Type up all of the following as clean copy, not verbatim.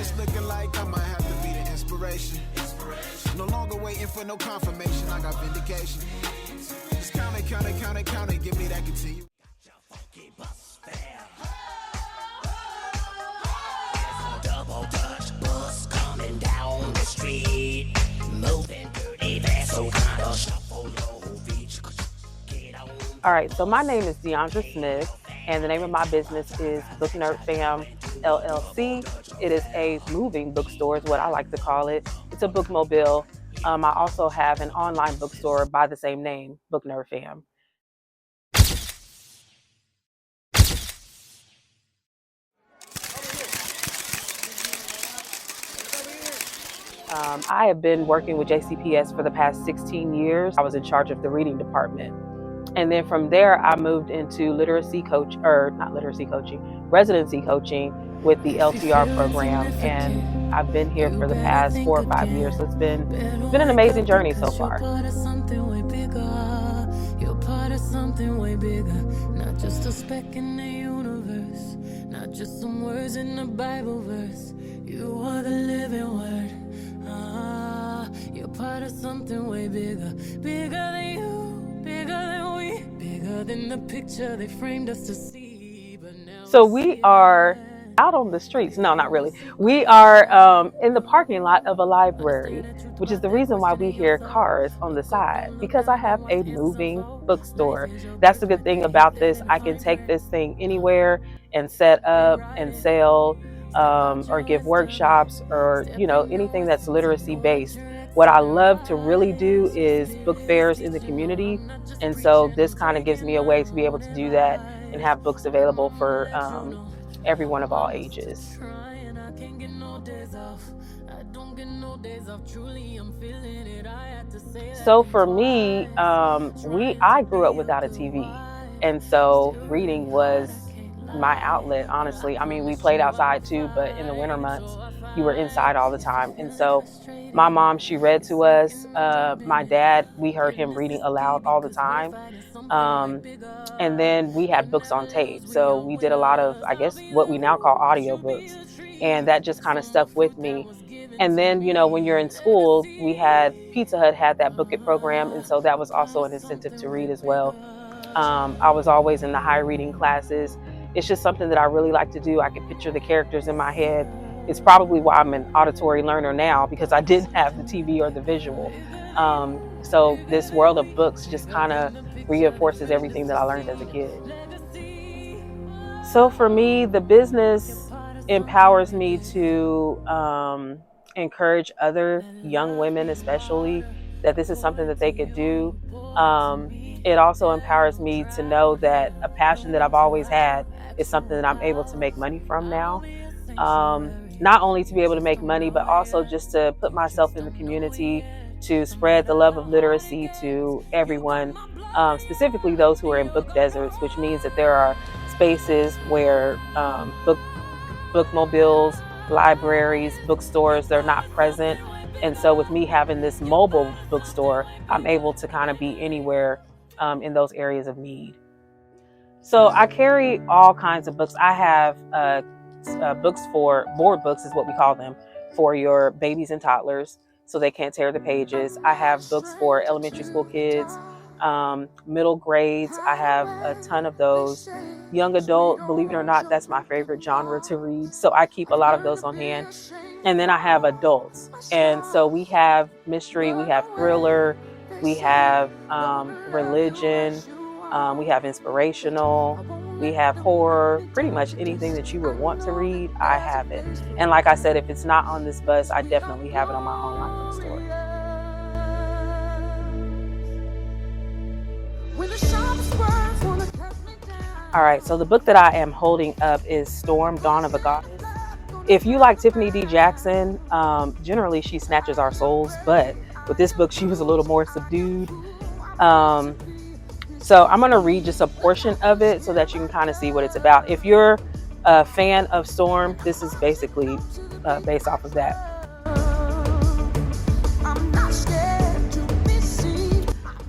it's looking like I might have to be the inspiration. No longer waiting for no confirmation, I got vindication. Just count it, give me that continue. Double Dutch bus coming down the street, moving dirty fast, so kind of shuffle your feet. All right, so my name is Deondra Smith, and the name of my business is BookNerdFam LLC. It is a moving bookstore, is what I like to call it. It's a bookmobile. I also have an online bookstore by the same name, BookNerdFam. I have been working with JCPS for the past 16 years. I was in charge of the reading department. And then from there, I moved into residency coaching with the LTR program. And I've been here for the past 4 or 5 years. So it's been an amazing journey so far. You're part of something way bigger, not just a speck in the universe, not just some words in the Bible verse. You are the living word. You're part of something way bigger, bigger than you, bigger than we, bigger than the picture they framed us to see. But now so we are out on the streets. No, not really. We are in the parking lot of a library, which is the reason why we hear cars on the side, because I have a moving bookstore. That's the good thing about this. I can take this thing anywhere and set up and sell or give workshops or, anything that's literacy based. What I love to really do is book fairs in the community. And so this kind of gives me a way to be able to do that and have books available for everyone of all ages. So for me, I grew up without a TV. And so reading was my outlet, honestly. I mean, we played outside too, but in the winter months, you were inside all the time. And so my mom, she read to us. My dad, we heard him reading aloud all the time. And then we had books on tape. So we did a lot of, I guess, what we now call audiobooks. And that just kind of stuck with me. And then, when you're in school, Pizza Hut had that Book It program. And so that was also an incentive to read as well. I was always in the high reading classes. It's just something that I really like to do. I can picture the characters in my head. It's probably why I'm an auditory learner now, because I didn't have the TV or the visual. So this world of books just kind of reinforces everything that I learned as a kid. So for me, the business empowers me to encourage other young women, especially, that this is something that they could do. It also empowers me to know that a passion that I've always had is something that I'm able to make money from now. Not only to be able to make money, but also just to put myself in the community, to spread the love of literacy to everyone, specifically those who are in book deserts, which means that there are spaces where bookmobiles, libraries, bookstores, they're not present. And so with me having this mobile bookstore, I'm able to kind of be anywhere in those areas of need. So I carry all kinds of books. I have books for board books, is what we call them, for your babies and toddlers, so they can't tear the pages. I have books for elementary school kids, middle grades. I have a ton of those. Young adult, believe it or not, that's my favorite genre to read. So I keep a lot of those on hand. And then I have adults. And so we have mystery, we have thriller, we have religion, we have inspirational, we have horror. Pretty much anything that you would want to read, I have it. And like I said, if it's not on this bus, I definitely have it on my online bookstore. All right, so the book that I am holding up is Storm, Dawn of a Goddess. If you like Tiffany D. Jackson, generally she snatches our souls, but with this book, she was a little more subdued. So I'm going to read just a portion of it so that you can kind of see what it's about. If you're a fan of Storm, this is basically based off of that.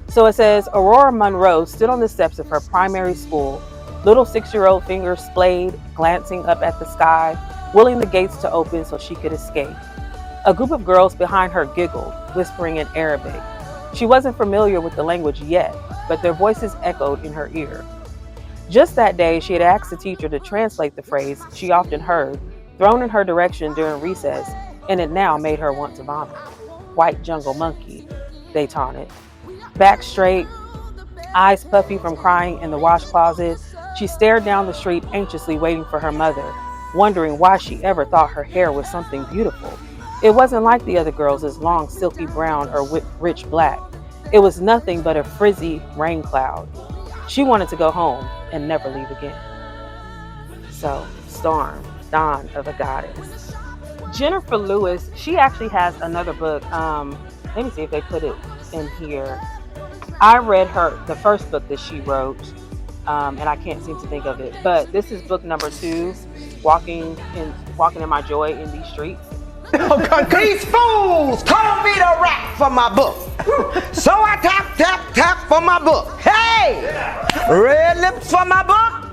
So it says, Aurora Monroe stood on the steps of her primary school, little 6-year-old fingers splayed, glancing up at the sky. willing the gates to open so she could escape. A group of girls behind her giggled, whispering in Arabic. She wasn't familiar with the language yet, but their voices echoed in her ear. Just that day, she had asked the teacher to translate the phrase she often heard, thrown in her direction during recess, and it now made her want to vomit. White jungle monkey, they taunted. Back straight, eyes puffy from crying in the wash closet, she stared down the street anxiously waiting for her mother, wondering why she ever thought her hair was something beautiful. It wasn't like the other girls' long silky brown or rich black. It was nothing but a frizzy rain cloud. She wanted to go home and never leave again. So, Storm, Dawn of a Goddess. Jennifer Lewis, she actually has another book. Let me see if they put it in here. I read the first book that she wrote, and I can't seem to think of it. But this is book number 2, Walking in My Joy in These Streets. These fools told me to rap for my book. So I tap, tap, tap for my book. Hey! Red lips for my book.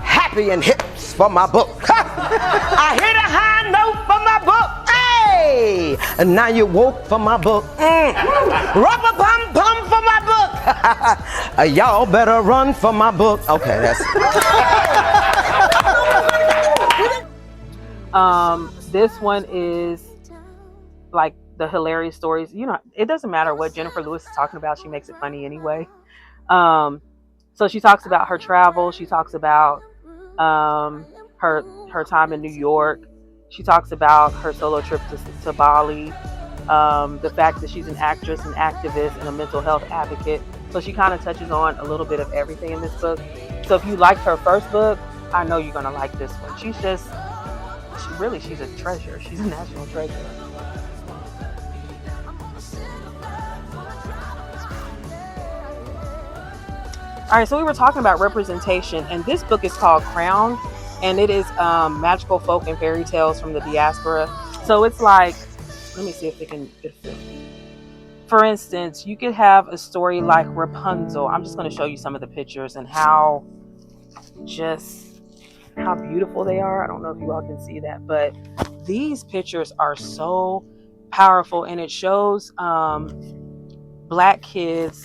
Happy and hips for my book. I hit a high note for my book. Hey! And now you woke for my book. Rubber pum pum for my book. Y'all better run for my book. Okay, that's This one is like the hilarious stories. You know, it doesn't matter what Jennifer Lewis is talking about. She makes it funny anyway. So she talks about her travel. She talks about her time in New York. She talks about her solo trip to Bali. The fact that she's an actress, an activist, and a mental health advocate. So she kind of touches on a little bit of everything in this book. So if you liked her first book, I know you're going to like this one. She's a treasure. She's a national treasure. All right, so we were talking about representation, and this book is called Crowned, and it is magical folk and fairy tales from the diaspora. So it's like, let me see if it can fit. For instance, you could have a story like Rapunzel. I'm just going to show you some of the pictures and how beautiful they are. I don't know if you all can see that, but these pictures are so powerful, and it shows Black kids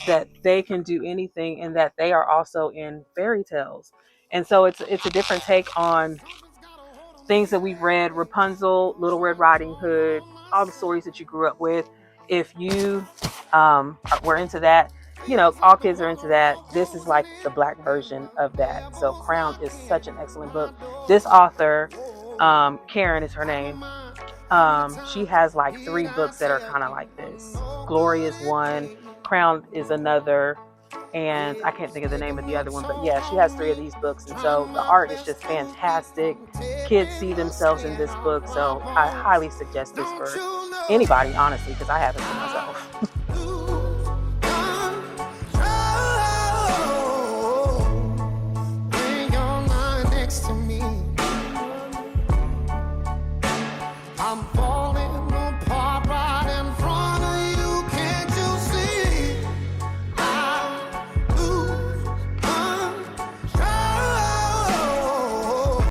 that they can do anything and that they are also in fairy tales. And so it's a different take on things that we've read. Rapunzel, Little Red Riding Hood, all the stories that you grew up with. If you were into that, you know, all kids are into that. This is like the Black version of that. So Crown is such an excellent book. This author, Karen is her name. She has like 3 books that are kind of like this. Glory is one, Crown is another, and I can't think of the name of the other one, but yeah, she has 3 of these books. And so the art is just fantastic. Kids see themselves in this book. So I highly suggest this for anybody, honestly, because I haven't been